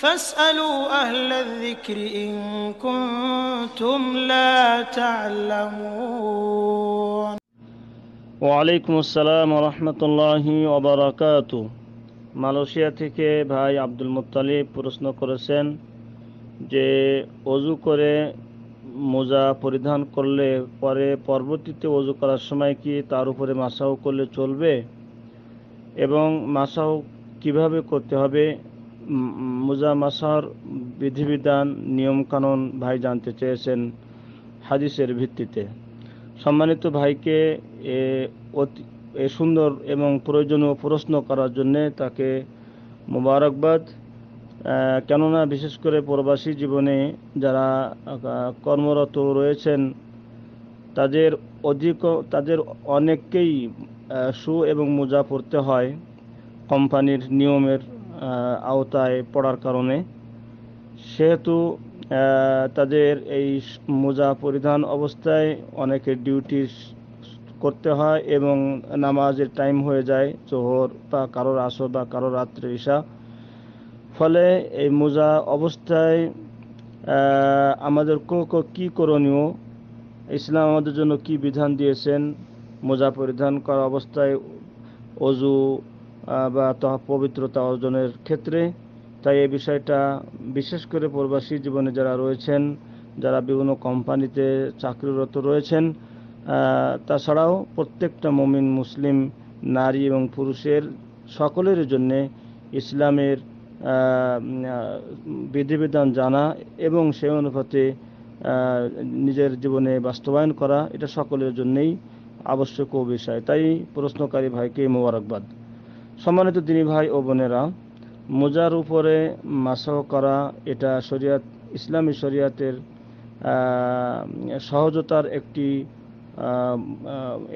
فاسألوا أهل الذكر إن كنتم لا تعلمون ওয়ালাইকুম আসসালাম রহমতুল্লাহি ওবারাকাতু। মালয়েশিয়া থেকে ভাই আব্দুল মুত্তালিব প্রশ্ন করেছেন যে অজু করে মোজা পরিধান করলে পরে পরবর্তীতে অজু করার সময় কি তার উপরে মাসাহ করলে চলবে এবং মাসাহ কিভাবে করতে হবে, মোজা মাসার বিধিবিধান নিয়মকানুন ভাই জানতে চেয়েছেন হাদিসের ভিত্তিতে। সম্মানিত ভাইকে এ সুন্দর এবং প্রয়োজনীয় প্রশ্ন করার জন্যে তাকে মোবারকবাদ। কেননা বিশেষ করে প্রবাসী জীবনে যারা কর্মরত রয়েছেন তাদের অনেককেই শু এবং মোজা পরতে হয় কোম্পানির নিয়মের আওতায় পড়ার কারণে। সেহেতু তাদের এই মোজা পরিধান অবস্থায় অনেকের ডিউটি করতে হয় এবং নামাজের টাইম হয়ে যায় জোহর বা কারোর আসর বা কারোর রাত্রে ঈশা। ফলে এই মোজা অবস্থায় আমাদের কি করণীয়, ইসলাম আমাদের জন্য কি বিধান দিয়েছেন মোজা পরিধান করা অবস্থায় অজু বা পবিত্রতা অর্জনের ক্ষেত্রে। তাই এই বিষয়টা বিশেষ করে প্রবাসী জীবনে যারা রয়েছেন, যারা বিভিন্ন কোম্পানিতে চাকরিরত রয়েছেন, তাছাড়াও প্রত্যেকটা মুমিন মুসলিম নারী এবং পুরুষের সকলের জন্যে ইসলামের বিধিবিধান জানা এবং সেই অনুপাতে নিজের জীবনে বাস্তবায়ন করা, এটা সকলের জন্যই আবশ্যক বিষয়। তাই প্রশ্নকারী ভাইকে মোবারকবাদ। সম্মানিত দিনী ভাই ও বোনেরা, মোজার উপরে মাসাহ করা এটা ইসলামী শরিয়াতের সহজতার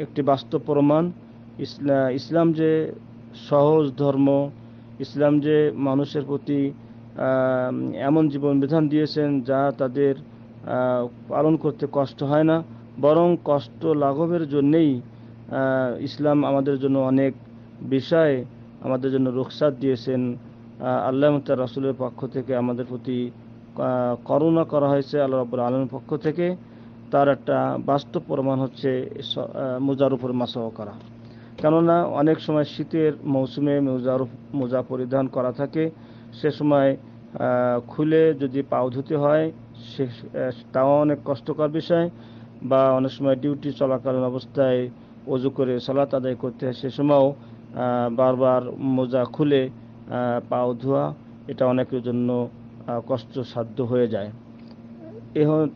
একটি বাস্তব প্রমাণ। ইসলাম যে সহজ ধর্ম, ইসলাম যে মানুষের প্রতি এমন জীবন বিধান দিয়েছেন যা তাদের পালন করতে কষ্ট হয় না, বরং কষ্ট লাঘবের জন্যেই ইসলাম আমাদের জন্য অনেক বিষয় আমাদের জন্য রুখসাত দিয়েছেন। আল্লাহ তার রাসূলের পক্ষ থেকে আমাদের প্রতি করুণা করা হয়েছে আল্লাহ রাব্বুল আলামিনের পক্ষ থেকে। তার একটা বাস্তব প্রমাণ হচ্ছে মোজার উপর মাসাহ করা। কেননা অনেক সময় শীতের মৌসুমে মোজা পরিধান করা থাকে, সে সময় খুলে যদি পাও ধুতে হয় তাও অনেক কষ্টকর বিষয়, বা অনেক সময় ডিউটি চলাকালীন অবস্থায় অজু করে সালাত আদায় করতে হয়, সে সময়ও বারবার মোজা খুলে পাও ধোয়া এটা অনেকের জন্য কষ্টসাধ্য হয়ে যায়।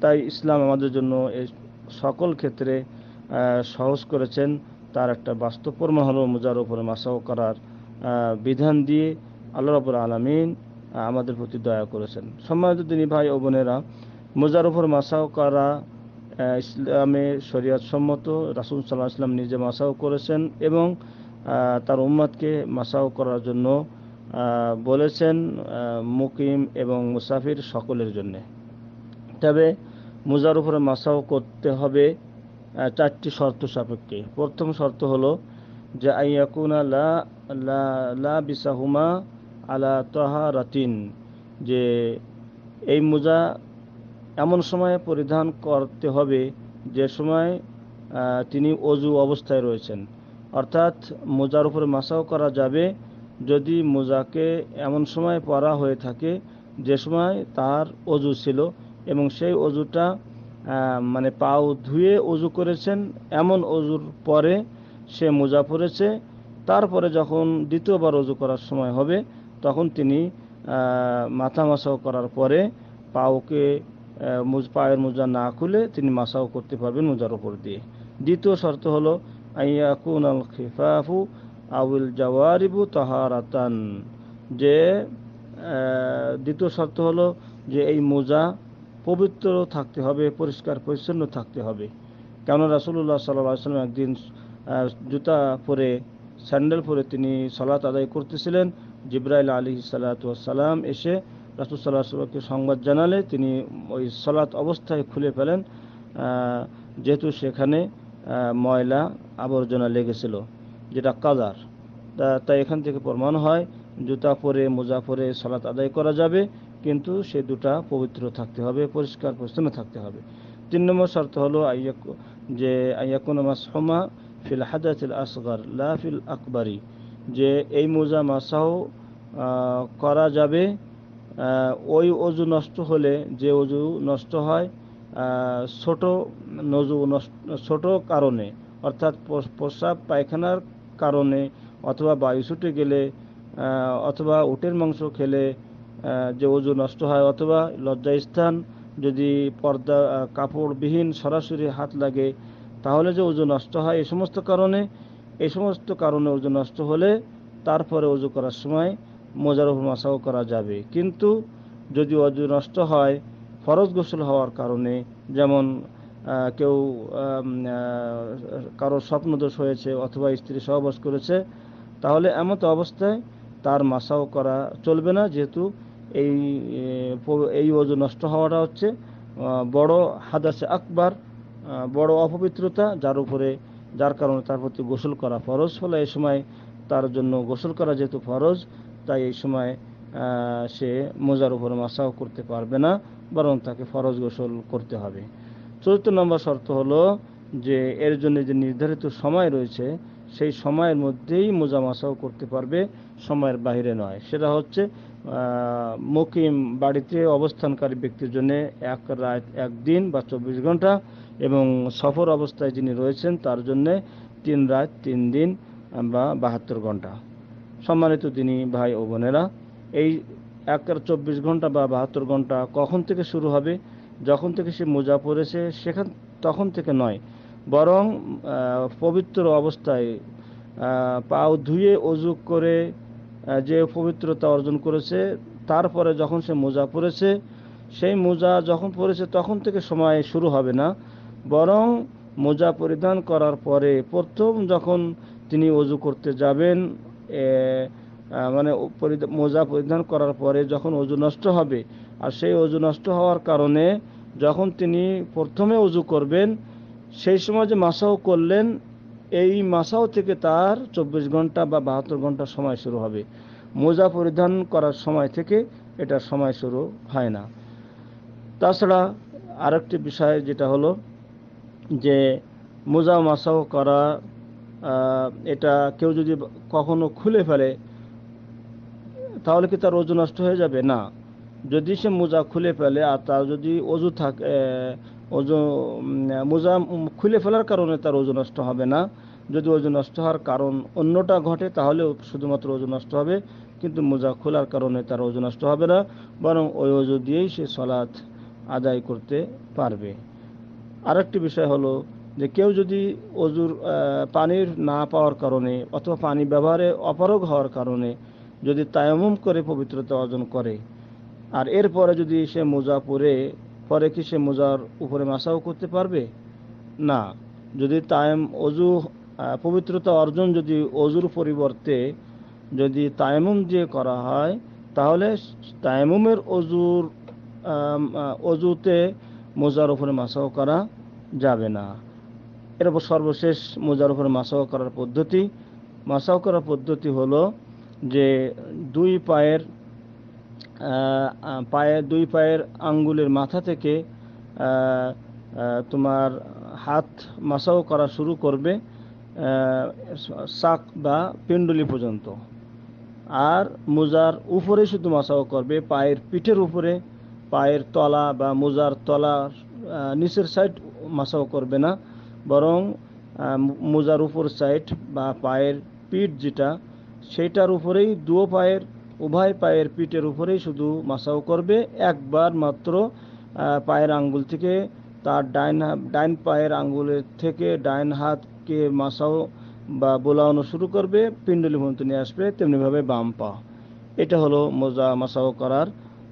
তাই ইসলাম আমাদের জন্য এই সকল ক্ষেত্রে সহজ করেছেন। তার একটা বাস্তব প্রমাণ হলো মোজার উপরে মাসাহ করার বিধান দিয়ে আল্লাহ রাব্বুল আলামিন আমাদের প্রতি দয়া করেছেন। সম্মানিত দিনী ভাই ও বোনেরা, মোজার উপর মাসাহ করা ইসলামে শরীয়ত সম্মত। রাসূল সাল্লাল্লাহু আলাইহি ওয়াসাল্লাম নিজে মাসাহ করেছেন এবং তার উম্মতকে মাসাহ করার জন্য বলেছেন, মুকিম এবং মুসাফির সকলের জন্য। তবে মোজার উপরে মাসাহ করতে হবে চারটি শর্ত সাপেক্ষে। প্রথম শর্ত হলো যে আইয়াকুনা লা বিসাহুমা আলা তাহারাতিন, যে এই মোজা এমন সময় পরিধান করতে হবে যে সময় তিনি অজু অবস্থায় রয়েছেন। অর্থাৎ মোজার উপরে মাসাহ করা যাবে যদি মোজাকে এমন সময় পরা হয়ে থাকে যে সময় তার অজু ছিল এবং সেই অজুটা মানে পাও ধুয়ে অজু করেছেন, এমন অজুর পরে সে মোজা পরেছে। তারপরে যখন দ্বিতীয়বার অজু করার সময় হবে তখন তিনি মাথা মাসাহ করার পরে পায়ের মোজা না খুলে তিনি মাসাহ করতে পারবেন মোজার উপর দিয়ে। দ্বিতীয় শর্ত হলো আইয়াকুনাল খিফাফু আউল জাওয়ারিবু তাহারাতান, যে দ্বিতীয় শর্ত হলো যে এই মোজা পবিত্র থাকতে হবে, পরিষ্কার পরিচ্ছন্ন থাকতে হবে। কেন রাসূলুল্লাহ সাল্লাল্লাহু আলাইহি ওয়াসাল্লাম একদিন জুতা পরে স্যান্ডেল পরে তিনি সালাত আদায় করতেছিলেন। জিবরাইল আলাইহিস সালাতু ওয়াস সালাম এসে রাসূল সাল্লাল্লাহু আলাইহি ওয়াসাল্লামকে সংবাদ জানালে তিনি ওই সালাত অবস্থায় খুলে ফেলেন, যেহেতু সেখানে ময়লা আবর্জনা লেগেছিল, যেটা কাদার। তাই এখান থেকে প্রমাণ হয় জুতা পরে মোজা পরে সালাত আদায় করা যাবে, কিন্তু সে দুটা পবিত্র থাকতে হবে, পরিষ্কার পরিচ্ছন্ন থাকতে হবে। 3 নম্বর শর্ত হলো যে আইয়াকুন মাসহুমা ফিল হাদাথিল আসগর লা ফিল আকবারি, যে এই মোজা মাসাও করা যাবে ওই অজু নষ্ট হলে, যে অজু নষ্ট হয় ছোট ছোট কারণে, অর্থাৎ প্রস্রাব পায়খানার কারণে, অথবা বায়ু ছুটে গেলে, অথবা উটের মাংস খেলে যে অজু নষ্ট হয়, অথবা লজ্জাস্থান যদি পর্দা কাপড়বিহীন সরাসরি হাত লাগে তাহলে যে অজু নষ্ট হয়, এই সমস্ত কারণে অজু নষ্ট হলে তারপরে অজু করার সময় মোজার উপর মাসাও করা যাবে। কিন্তু যদি অজু নষ্ট হয় ফরজ গোসল হওয়ার কারণে, যেমন কেউ কারো স্বপ্নদোষ হয়েছে অথবা স্ত্রী সহবাস করেছে, তাহলে এমত অবস্থায় তার মাসাও করা চলবে না, যেহেতু এই অজু নষ্ট হওয়াটা হচ্ছে বড় হাদাসে আকবার, বড় অপবিত্রতা, যার কারণে তার প্রতি গোসল করা ফরজ। ফলে এই সময় তার জন্য গোসল করা যেহেতু ফরজ, তাই এই সময় সে মোজার উপরে মাসাও করতে পারবে না, বরং তাকে ফরজ গোসল করতে হবে। 4 নম্বর শর্ত হলো যে এর জন্য যে নির্ধারিত সময় রয়েছে সেই সময়ের মধ্যেই মোজা মাসাও করতে পারবে, সময়ের বাইরে নয়। সেটা হচ্ছে মুকিম বাড়িতে অবস্থানকারী ব্যক্তির জন্য 1 রাত 1 দিন বা 24 ঘন্টা, এবং সফর অবস্থায় যিনি রয়েছেন তার জন্য 3 রাত 3 দিন বা 72 ঘন্টা। সম্মানিত দিনী ভাই ও বোনেরা, এই 24 ঘন্টা বা 72 ঘন্টা কখন থেকে শুরু হবে? যখন থেকে সে মোজা পরেছে তখন থেকে নয়, বরং পবিত্র অবস্থায় পাও ধুয়ে অজু করে যে পবিত্রতা অর্জন করেছে, তারপরে যখন সে মোজা পরেছে, সেই মোজা যখন পরেছে তখন থেকে সময় শুরু হবে না, বরং মোজা পরিধান করার পরে প্রথম যখন তিনি অজু করতে যাবেন, মানে মোজা পরিধান করার পরে যখন অজু নষ্ট হবে, আর সেই অজু নষ্ট হওয়ার কারণে যখন তিনি প্রথমে অজু করবেন, সেই সময় যে মাসাও করলেন, এই মাসাও থেকে তার 24 ঘন্টা বা 72 ঘন্টা সময় শুরু হবে। মোজা পরিধান করার সময় থেকে এটার সময় শুরু হয় না। তাছাড়া আরেকটি বিষয় যেটা হলো যে মোজা মাসাও করা, এটা কেউ যদি কখনো খুলে ফেলে তাহলে কি তার অজু নষ্ট হয়ে যাবে? না। যদি সে মোজা খুলে ফেলে আর তার যদি অজু থাকে, মোজা খুলে ফেলার কারণে তার অজু নষ্ট হবে না। যদি অজু নষ্ট হওয়ার কারণ অন্যটা ঘটে তাহলে শুধুমাত্র অজু নষ্ট হবে, কিন্তু মোজা খোলার কারণে তার অজু নষ্ট হবে না, বরং ওই অজু দিয়েই সে সালাত আদায় করতে পারবে। আরেকটি বিষয় হলো যে কেউ যদি অজুর পানির না পাওয়ার কারণে অথবা পানি ব্যবহারে অপারগ হওয়ার কারণে যদি তায়াম্মুম করে পবিত্রতা অর্জন করে, আর এরপরে যদি সে মোজা পরে কি সে মোজার উপরে মাসাও করতে পারবে? না। যদি অজু পবিত্রতা অর্জন যদি অজুর পরিবর্তে যদি তায়াম্মুম দিয়ে করা হয়, তাহলে তায়াম্মুমের অজুতে মোজার উপরে মাসাও করা যাবে না। এরপর সর্বশেষ মোজার উপরে মাসাও করার পদ্ধতি হলো যে দুই পায়ের আঙ্গুলের মাথা থেকে তোমার হাত মাসাও করা শুরু করবে সাক বা পিণ্ডলি পর্যন্ত, আর মোজার উপরে শুধু মাসাও করবে, পায়ের পিঠের উপরে, পায়ের তলা বা মোজার তলা নিচের সাইড মাসাও করবে না, বরং মোজার উপর সাইড বা পায়ের পিঠ যেটা, সেইটার উপরেই উভয় পায়ের পিঠের উপরেই শুধু মাসাও করবে। একবার মাত্র পায়ের আঙ্গুল থেকে তার ডাইন পায়ের আঙ্গুলের থেকে ডাইন হাতকে মাসাও বা বোলানো শুরু করবে, পিণ্ডলি পর্যন্ত নিয়ে আসবে, তেমনিভাবে বাম পা। এটা হলো মোজা মাসাও করার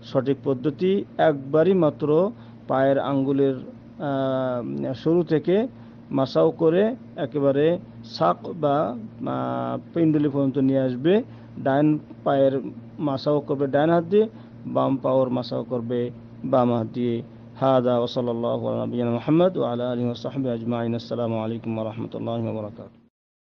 সঠিক পদ্ধতি। একবারই মাত্র পায়ের আঙ্গুলের শুরু থেকে মাসাও করে একেবারে সাক বা পিণ্ডলি পর্যন্ত নিয়ে আসবে। ডাইন পায়ের মাসাও করবে ডাইন হাত দিয়ে, বাম পাওয়ার মাসাও করবে বাম হাত দিয়ে। হাদা ওয়া সাল্লাল্লাহু আলা নবিয়িনা মুহাম্মদ ওয়া আলা আলিহি ওয়া সাহবিহি আজমাইন। আসসালামু আলাইকুম ওয়া রাহমাতুল্লাহি ওয়া বারাকাতুহু।